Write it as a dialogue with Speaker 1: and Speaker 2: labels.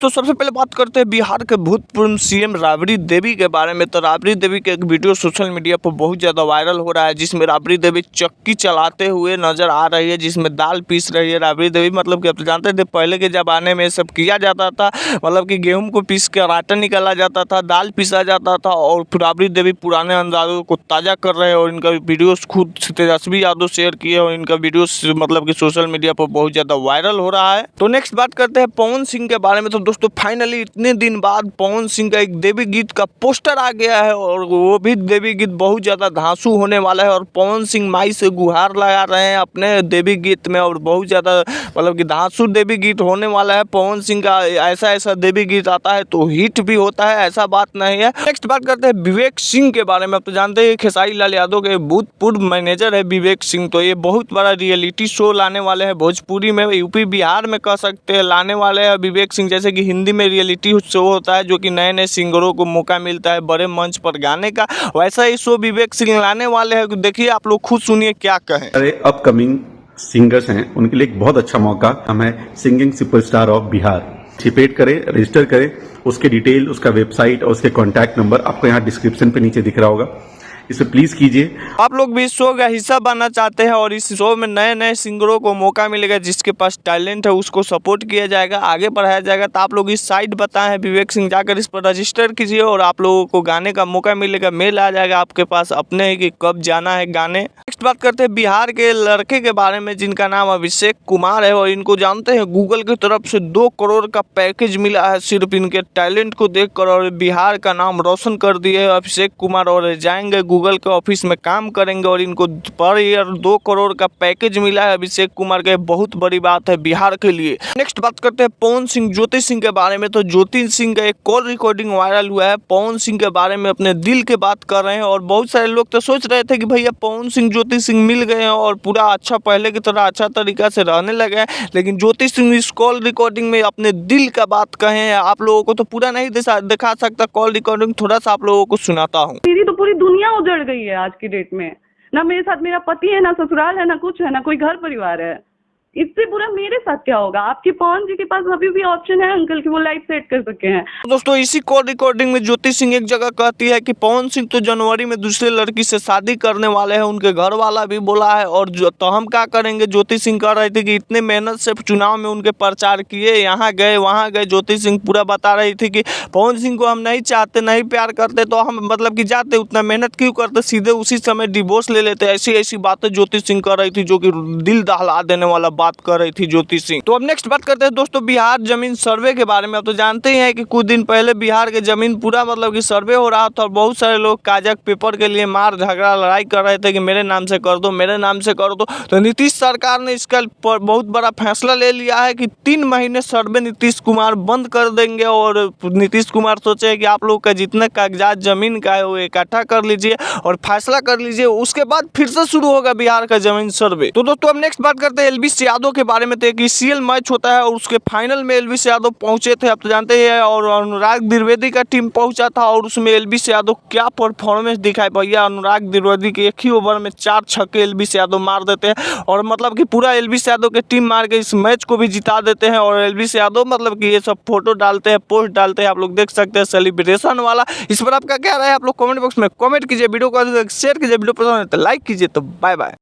Speaker 1: तो सबसे पहले बात करते हैं बिहार के भूतपूर्व सीएम राबड़ी देवी के बारे में। तो राबड़ी देवी के एक वीडियो सोशल मीडिया पर बहुत ज़्यादा वायरल हो रहा है, जिसमें राबड़ी देवी चक्की चलाते हुए नजर आ रही है, जिसमें दाल पीस रही है राबड़ी देवी। मतलब कि आप जानते थे पहले के ज़माने में सब किया जाता था, मतलब कि गेहूँ को पीस कर आटा निकाला जाता था, दाल पीसा जाता था, और राबड़ी देवी पुराने अंदाजों को ताज़ा कर रहे हैं। और इनका वीडियो खुद तेजस्वी यादव शेयर किए और इनका वीडियो मतलब कि सोशल मीडिया पर बहुत ज़्यादा वायरल हो रहा है। तो नेक्स्ट बात करते हैं पवन सिंह के बारे में। तो दोस्तों फाइनली इतने दिन बाद पवन सिंह का एक देवी गीत का पोस्टर आ गया है, और वो भी देवी गीत बहुत ज़्यादा धांसू होने वाला है। और पवन सिंह माई से गुहार लगा रहे हैं अपने देवी गीत में, और बहुत ज़्यादा मतलब कि धांसू देवी गीत होने वाला है। पवन सिंह का ऐसा देवी गीत आता है तो हिट भी होता है, ऐसा बात नहीं है। नेक्स्ट बात करते हैं विवेक सिंह के बारे में। आप तो जानते हैं खेसारी लाल यादव के भूतपूर्व मैनेजर है विवेक सिंह। तो ये बहुत बड़ा रियलिटी शो लाने वाले हैं भोजपुरी में, यूपी बिहार में कह सकते हैं लाने वाले हैं विवेक सिंह। जैसे कि हिंदी में रियलिटी शो होता है जो कि नए नए सिंगरों को मौका मिलता है बड़े मंच पर गाने का, वैसा ही शो विवेक सिंह लाने वाले हैं। देखिए आप लोग खुद सुनिए क्या कहें।
Speaker 2: अरे अपकमिंग सिंगर्स हैं उनके लिए एक बहुत अच्छा मौका। हम है singing superstar of Bihar. Participate करें, रजिस्टर करें। उसके डिटेल, उसका वेबसाइट और उसके कॉन्टैक्ट नंबर आपको यहाँ डिस्क्रिप्शन पे नीचे दिख रहा होगा, इसे प्लीज कीजिए।
Speaker 1: आप लोग भी इस शो का हिस्सा बनना चाहते हैं और इस शो में नए नए सिंगरों को मौका मिलेगा, जिसके पास टैलेंट है उसको सपोर्ट किया जाएगा, आगे बढ़ाया जाएगा। तो आप लोग इस साइट बताएं हैं विवेक सिंह, जाकर इस पर रजिस्टर कीजिए और आप लोगों को गाने का मौका मिलेगा। मेल आ जाएगा आपके पास अपने ही कि कब जाना है गाने। नेक्स्ट बात करते हैं बिहार के लड़के के बारे में जिनका नाम अभिषेक कुमार है, और इनको जानते हैं गूगल की तरफ से 2 करोड़ का पैकेज मिला है सिर्फ इनके टैलेंट को देखकर, और बिहार का नाम रोशन कर दिए अभिषेक कुमार। और जाएंगे गूगल के ऑफिस में काम करेंगे और इनको पर ईयर 2 करोड़ का पैकेज मिला है अभिषेक कुमार के। बहुत बड़ी बात है बिहार के लिए। नेक्स्ट बात करते हैं पवन सिंह ज्योति सिंह के बारे में। तो ज्योति सिंह का एक कॉल रिकॉर्डिंग वायरल हुआ है, पवन सिंह के बारे में अपने दिल की बात कर रहे हैं। और बहुत सारे लोग तो सोच रहे थे कि भैया पवन सिंह ज्योति सिंह मिल गए हैं और पूरा अच्छा पहले की तरह अच्छा तरीका से रहने लगे हैं, लेकिन ज्योति सिंह इस कॉल रिकॉर्डिंग में अपने दिल का बात कहे हैं। आप लोगों को तो पूरा नहीं दिखा सकता कॉल रिकॉर्डिंग, थोड़ा सा आप लोगों को सुनाता हूँ।
Speaker 3: मेरी तो पूरी दुनिया उजड़ गई है आज की डेट में। ना मेरे साथ मेरा पति है, ना ससुराल है, ना कुछ है, ना कोई घर परिवार है। इससे बुरा मेरे साथ क्या होगा। आपके पवन जी के पास अभी भी ऑप्शन है अंकल कि वो लाइफ सेट कर सके हैं।
Speaker 1: दोस्तों इसी कॉल रिकॉर्डिंग में ज्योति सिंह एक जगह कहती है कि पवन सिंह तो जनवरी में दूसरे लड़की से शादी करने वाले हैं, उनके घर वाला भी बोला है, और तो हम क्या करेंगे। ज्योति सिंह कह रही थी कि इतने मेहनत से चुनाव में उनके प्रचार किए, यहाँ गए वहाँ गए। ज्योति सिंह पूरा बता रही थी कि पवन सिंह को हम नहीं चाहते, नहीं प्यार करते तो हम मतलब कि जाते, उतना मेहनत क्यों करते, सीधे उसी समय डिवोर्स ले लेते। ऐसी ऐसी बातें ज्योति सिंह कर रही थी जो कि दिल दहला देने वाला बात कर रही थी ज्योति सिंह। तो अब नेक्स्ट बात करते हैं दोस्तों बिहार जमीन सर्वे के बारे में। अब तो जानते ही हैं कि कुछ दिन पहले बिहार के जमीन पूरा मतलब कि सर्वे हो रहा था, और बहुत सारे लोग कागज पेपर के लिए मार झगड़ा लड़ाई कर रहे थे कि मेरे नाम से कर दो, मेरे नाम से कर दो। तो नीतीश सरकार ने इसका बहुत बड़ा फैसला ले लिया है कि 3 महीने सर्वे नीतीश कुमार बंद कर देंगे। और नीतीश कुमार सोचे कि आप लोग का जितने कागजात जमीन का है वो इकट्ठा कर लीजिए और फैसला कर लीजिए, उसके बाद फिर से शुरू होगा बिहार का जमीन सर्वे। तो दोस्तों अब नेक्स्ट बात करते हैं एलवीस यादव के बारे में। तो एक ICL मैच होता है और उसके फाइनल में एलवीस यादव पहुंचे थे, आप तो जानते हैं, और अनुराग द्विवेदी का टीम पहुंचा था, और उसमें एलवीस यादव क्या परफॉर्मेंस दिखाए भैया। अनुराग द्विवेदी के एक ही ओवर में 4 छक्के एलवीस यादव मार देते हैं, और मतलब कि पूरा एलवीस यादव के टीम मार के इस मैच को भी जिता देते हैं। और एलवीस यादव मतलब कि ये सब फोटो डालते हैं, पोस्ट डालते हैं, आप लोग देख सकते हैं सेलिब्रेशन वाला। इस पर आपका क्या राय है आप लोग कमेंट बॉक्स में कमेंट कीजिए, वीडियो को शेयर कीजिए, वीडियो पसंद है तो लाइक कीजिए। तो बाय बाय।